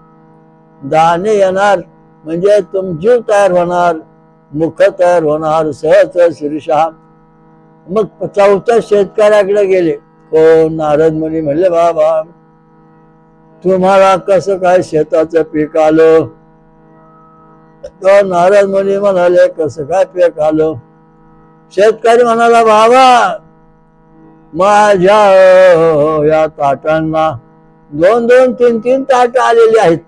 दाणे येणार, म्हणजे जीव तयार होणार, मुख तयार होणार, सहज शीर्षा. मग चौथ्या शेतकऱ्याकडे गेले. कोण? नारद मुनी. म्हणले बाबा तुम्हाला कसं काय शेताचं पीक आलं? तर नारद मुनी म्हणाले कसं काय पीक आलं? शेतकरी म्हणाला बाबा माझ्या या ताटांना 2-2, 3-3 ताट आलेली आहेत,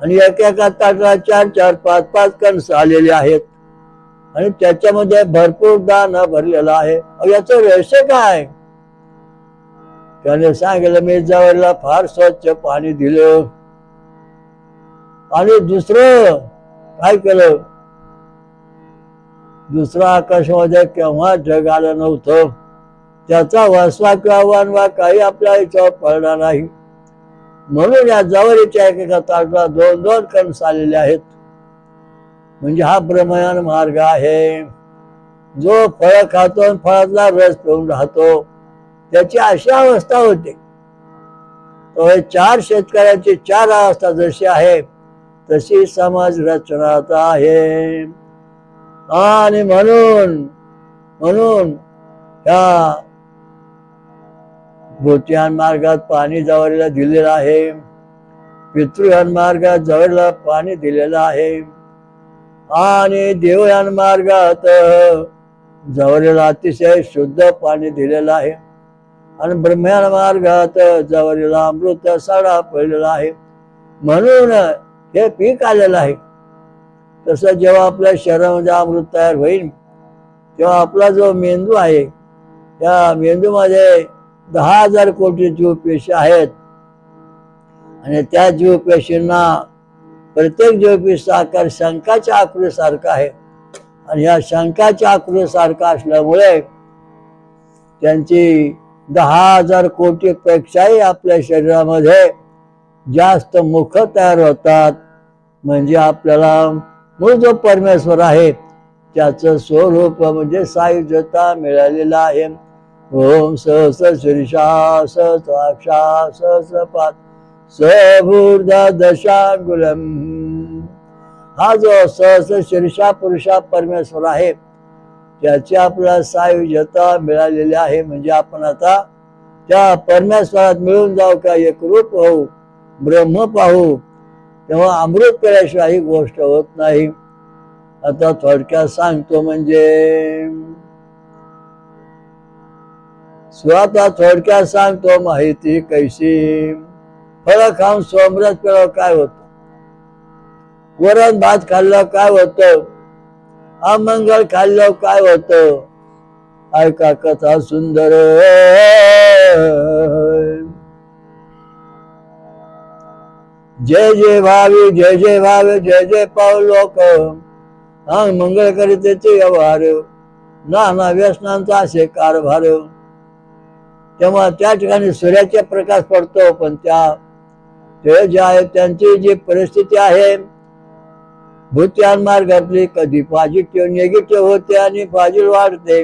आणि एका ताटाला 4-4, 5-5 कणस आलेले आहेत, आणि त्याच्यामध्ये भरपूर दाणा भरलेला आहे. याचं रहस्य काय? त्याने सांगितलं मी जवळला फार स्वच्छ पाणी दिलं, आणि दुसरं काय केलं? दुसरं आकाशामध्ये केव्हा ढग आलं नव्हतं. त्याचा वसवा किंवा वनवा काही आपल्या याच्यावर पडला नाही. म्हणून या जवळच्या एका ताटाला 2-2 कणस आलेले आहेत. म्हणजे हा ब्रह्मज्ञान मार्ग आहे. जो फळ खातो आणि फळातला रस पिऊन राहतो, त्याची अशी अवस्था होते. तो हे 4 शेतकऱ्यांची 4 अवस्था जशी आहे, तशी समाज रचना आहे. आणि म्हणून या भूतयान मार्गात पाणी जवळला दिलेलं आहे, पितृयान मार्गात जवळला पाणी दिलेलं आहे, आणि देवयान मार्गात जवळला अतिशय शुद्ध पाणी दिलेलं आहे, आणि ब्रह्मयान मार्गात जवळला अमृत सडा पडलेला आहे. म्हणून हे पीक आलेलं आहे. तसं जेव्हा आपल्या शरीरामध्ये अमृत तयार होईल, तेव्हा आपला जो मेंदू आहे, त्या मेंदूमध्ये 10,000 कोटी जीवपेशी आहेत, आणि त्या जीवपेशींना प्रत्येक जीवपेशीचा आकार शंखाच्या आकृतीसारखा आहे. आणि या शंखाच्या आकृतीसारखा असल्यामुळे त्यांची 10,000 कोटी पेक्षाही आपल्या शरीरामध्ये जास्त मुख तयार होतात. म्हणजे आपल्याला मूळ जो परमेश्वर आहे त्याचं स्वरूप म्हणजे सायुज्यता मिळालेलं आहे. ओम सहस्र शीर्षा सहस्राक्षा सहस्रपाद सहभूर्धा दशांगुलम. हा जो सहस्र शीर्षा पुरुषा परमेश्वर आहे, त्याची आपल्याला सायुज्यता मिळालेली आहे. म्हणजे आपण आता त्या परमेश्वरात मिळून जाऊ का, एकरूप होऊ, ब्रह्म पाहू. तेव्हा अमृत केल्याशिवाय ही गोष्ट होत नाही. आता थोडक्यात सांगतो. म्हणजे स्वतः थोडक्यात सांगतो माहिती कैसी. फळ खाऊन सोमरस पिळव काय होत, वरण भात खाल्लं काय होत, अमंगळ खाल्लं काय होत. ऐका कथा सुंदर. जय जय भावी जय जय भावे जय जय पाव लोक. मंगळ करीतेचे व्यवहार, नाना व्यसनांचा असे कारभार. तेव्हा त्या ठिकाणी सूर्याचा प्रकाश पडतो, पण ते जे आहे त्यांची जी परिस्थिती आहे भूत्यान मार्गातली कधी पॉझिटिव्ह निगेटिव्ह होते आणि पॉझिटिव्ह वाढते.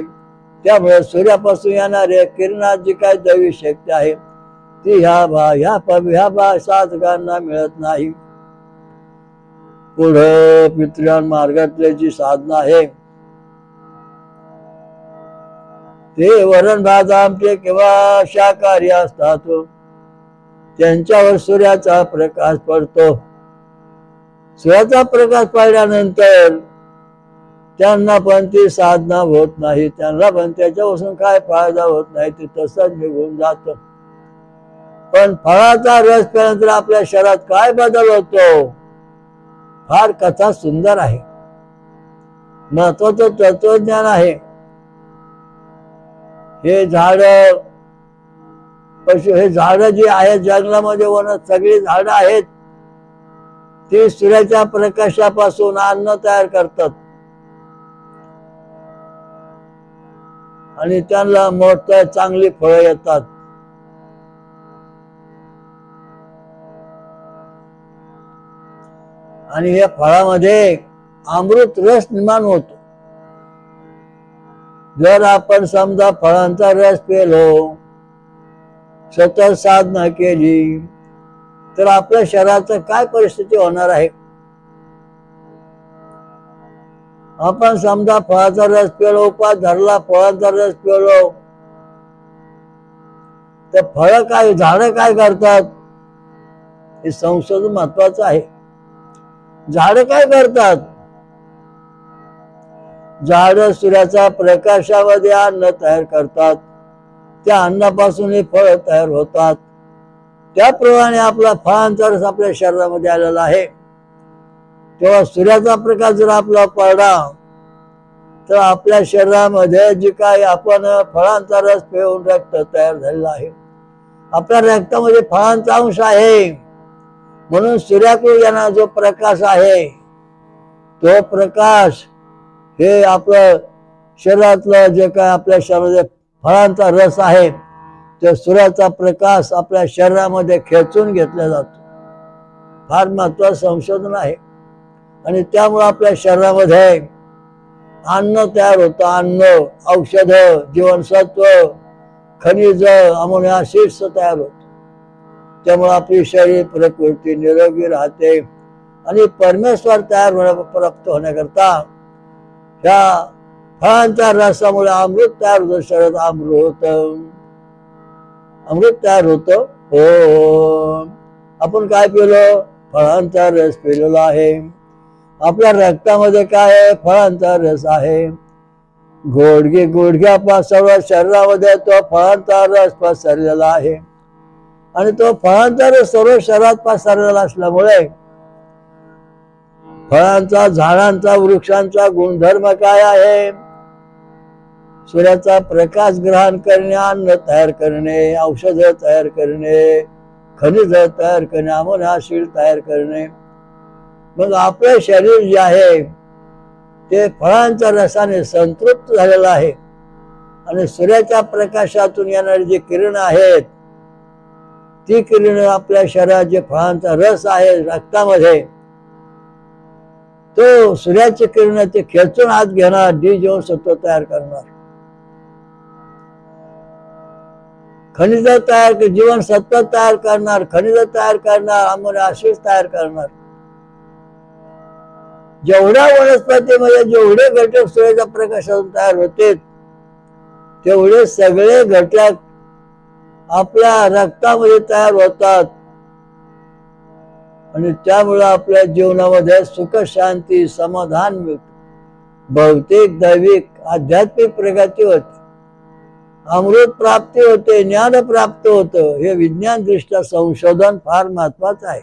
त्यामुळे सूर्यापासून येणाऱ्या किरणात जी काय दैवी शक्ती आहे ती ह्या साधकांना मिळत नाही. पुढं पितृयान मार्गातले जी साधना आहे ते वरण भात आमचे किंवा शाकाहारी असतात, त्यांच्यावर सूर्याचा प्रकाश पडतो. सूर्याचा प्रकाश पडल्यानंतर त्यांना पण ती साधना होत नाही, त्यांना पण त्याच्यापासून काय फायदा होत नाही, ते तसंच निघून जात. पण फळाचा रस प्याल्यानंतर आपल्या शरीरात काय बदल होतो, फार कथा सुंदर आहे, महत्वाचं तत्वज्ञान आहे. हे झाड पशु, हे झाड जी आहेत जंगलामध्ये वन सगळी झाड आहेत ती सूर्याच्या प्रकाशापासून अन्न तयार करतात आणि त्यांना मोठ्या चांगली फळं येतात. आणि या फळामध्ये अमृत रस निर्माण होतो. जर आपण समजा फळांचा रस पेलो, सतत साधना केली, तर आपल्या शरीराचं काय परिस्थिती होणार आहे. आपण समजा फळाचा रस पेलो, उपास धरला, फळांचा रस पेलो, तर फळ काय, झाड काय करतात हे संशोधन महत्वाचं आहे. झाड काय करतात, झाड सूर्याच्या प्रकाशामध्ये अन्न तयार करतात, त्या अन्नापासून हे फळ तयार होतात. त्याप्रमाणे आपला फळांचा रस आपल्या शरीरामध्ये आलेला आहे. तेव्हा सूर्याचा प्रकाश जर आपला पडला तर आपल्या शरीरामध्ये जे काही आपण फळांचा रस पिऊन रक्त तयार झालेला आहे, आपल्या रक्तामध्ये फळांचा अंश आहे. म्हणून सूर्याकडून येणारा जो प्रकाश आहे तो प्रकाश हे आपलं शरीरातलं जे काय आपल्या शरीरामध्ये फळांचा रस आहे त्या सूर्याचा प्रकाश आपल्या शरीरामध्ये खेचून घेतला जातो. फार महत्वाचं संशोधन आहे. आणि त्यामुळे आपल्या शरीरामध्ये अन्न तयार होतं, अन्न, औषध, जीवनसत्व, खनिज, अमोनिया ऍसिड्स तयार होतं. त्यामुळे आपली शरीर प्रकृती निरोगी राहते आणि परमेश्वर तयार प्राप्त होण्याकरता ह्या फळांच्या रसामुळे अमृत तयार होतं. शरीरात अमृत तयार होतं. हो, आपण काय पिलो, फळांचा रस पिलेला आहे. आपल्या रक्तामध्ये काय आहे, फळांचा रस आहे. गुडघ्यापासून सर्व शरीरामध्ये तो फळांचा रस पसरलेला आहे आणि तो फळांचा रस सर्व शरीरात पसरलेला असल्यामुळे फळांचा, झाडांचा, वृक्षांचा गुणधर्म काय आहे, सूर्याचा प्रकाश ग्रहण करणे, अन्न तयार करणे, औषध तयार करणे, खनिज तयार करणे, अमोनिया ऍसिड तयार करणे. मग आपले शरीर जे आहे ते फळांच्या रसाने संतृप्त झालेलं आहे आणि सूर्याच्या प्रकाशातून येणारी जी किरण आहेत ती किरण आपल्या शरीरात जे फळांचा रस आहे रक्तामध्ये तो सूर्याची किरण ते खेचून आत घेणार, जीवनसत्व तयार करणार, खनिज तयार, जीवनसत्व तयार करणार, खनिज तयार करणार, अमोनिया ऍसिड तयार करणार. जेवढ्या वनस्पतीमध्ये जेवढे घटक सूर्याच्या प्रकाशातून तयार होते तेवढे सगळे घटक आपल्या रक्तामध्ये तयार होतात आणि त्यामुळे आपल्या जीवनामध्ये सुख, शांती, समाधान मिळते. भौतिक, दैविक, आध्यात्मिक प्रगती होते अमृत प्राप्ती होते, ज्ञान प्राप्त होतं. हे विज्ञान दृष्ट्या संशोधन फार महत्वाचं आहे.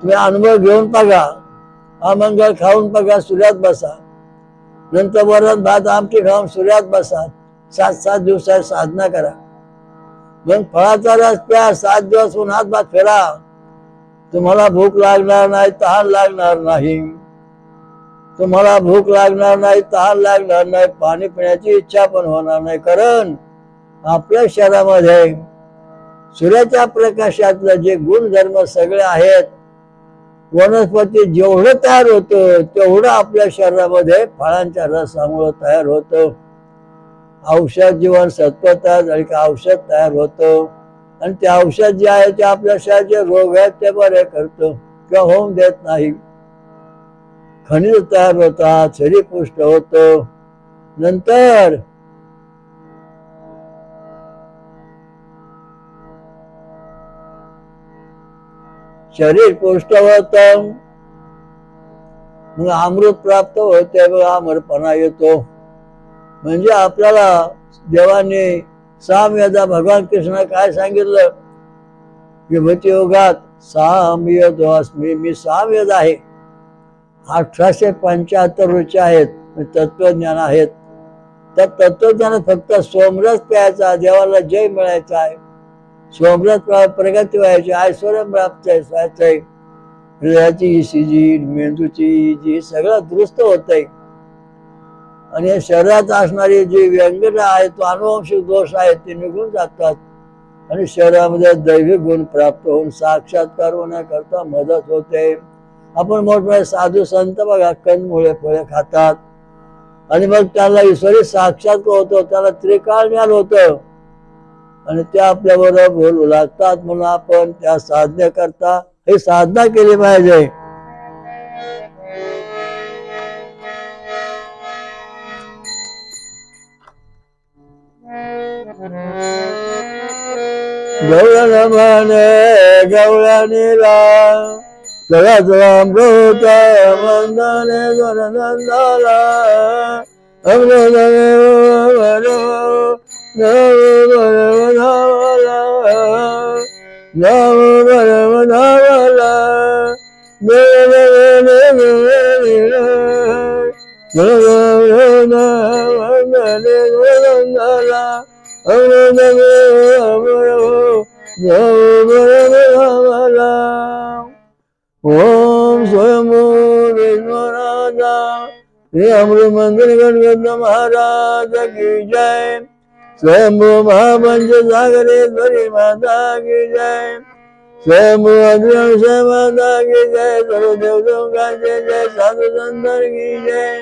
तुम्ही अनुभव घेऊन बघा. अमंगळ खाऊन बघा, सूर्यात बसा. नंतर वरण भात आमटी खाऊन सूर्यात बसा. 7 दिवसाची साधना करा. मग फळाचा रस प्या. 7 दिवस उन्हात भात फिरा. तुम्हाला भूक लागणार नाही, तहान लागणार नाही. तुम्हाला भूक लागणार नाही, तहान लागणार नाही, पाणी पिण्याची इच्छा पण होणार नाही. कारण आपल्या शरीरामध्ये सूर्याच्या प्रकाशातलं जे गुणधर्म सगळे आहेत, वनस्पती जेवढं तयार होतं तेवढं आपल्या शरीरामध्ये फळांच्या रसामुळे तयार होतं. औषध जीवनसत्व तयार झाले की औषध तयार होतं. आणि ते औषध जे आहे ते आपल्या शरीराचे रोग आहेत ते बरे करतं किंवा होऊन देत नाही. खनिज तयार होतात, शरीर पुष्ट होतं. नंतर शरीर पुष्ट होतं. मग अमृत प्राप्त होते, मग अमरपणा येतो. म्हणजे आपल्याला देवाने सामवेदा भगवान कृष्ण काय सांगितलं? विभूती योगात सामवेदो अस्मी, मी सामवेद आहे. 1875 रुची आहेत, तत्वज्ञान आहेत. त्या तत्वज्ञानात फक्त सोमरस प्यायचा, देवाला जय मिळायचा आहे. सोमरस प्रगती व्हायची, ऐश्वर्य प्राप्त व्हायचंय. हृदयाची ECG, मेंदूची ECG सगळं दुरुस्त होत आहे. आणि शरीरात असणारी जी व्यंगना आहे, तो अनुवंशिक दोष आहेत, ते निघून जातात. आणि शरीरामध्ये दैवी गुण प्राप्त होऊन साक्षात्कार होण्याकरता मदत होते. आपण मोठमोठे साधू संत बघा, कंदमुळे फळे खातात आणि मग त्याला ईश्वरी साक्षात्कार होतो, त्याला त्रिकाळ ज्ञान होतं. आणि ते आपल्या बरोबर बोलू लागतात. म्हणून आपण त्या साधनेकरता ही साधना केली पाहिजे. गवळण म्हणे गवळणीला सहस्रामृत वंदने गणनंदाला अमृत ओम स्वयंभू विष्णुराजा श्री अमृत मंदिर गणपत महाराज की जय. स्वयंभू महापंच सागरेश्वरी माता की जय. स्वयंभू अग्नि माता की जय. सर्व देवदेवतांचे जय. साधू संत की जय.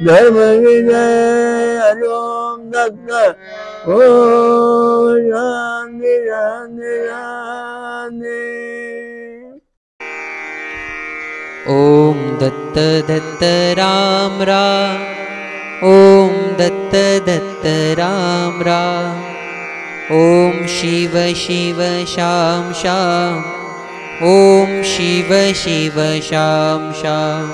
धर्म की जय. हरि ओम दत्त. ओम शांति शांति शांति. ओम दत्त दत्त राम राम. ओम दत्त दत्त राम राम. ओम शिव शिव शाम शाम. ओम शिव शिव शाम शाम.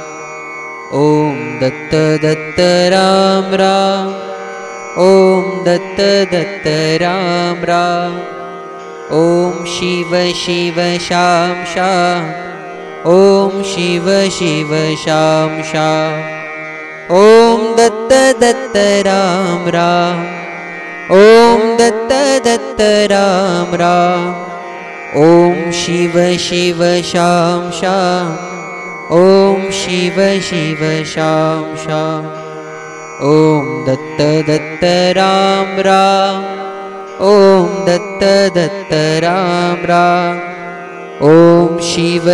ओम दत्त दत्त राम राम. ओम दत्त दत्त राम राम. ओम शिव शिव शाम शाम. ओम शिव शिव शाम शाम. ओम दत्त दत्त राम राम. ओम दत्त दत्त राम राम. ओम शिव शिव शाम शाम. ओम शिव शिव शाम शाम. ओम दत्त दत्त राम राम. ओम दत्त दत्त राम राम. ओम शिव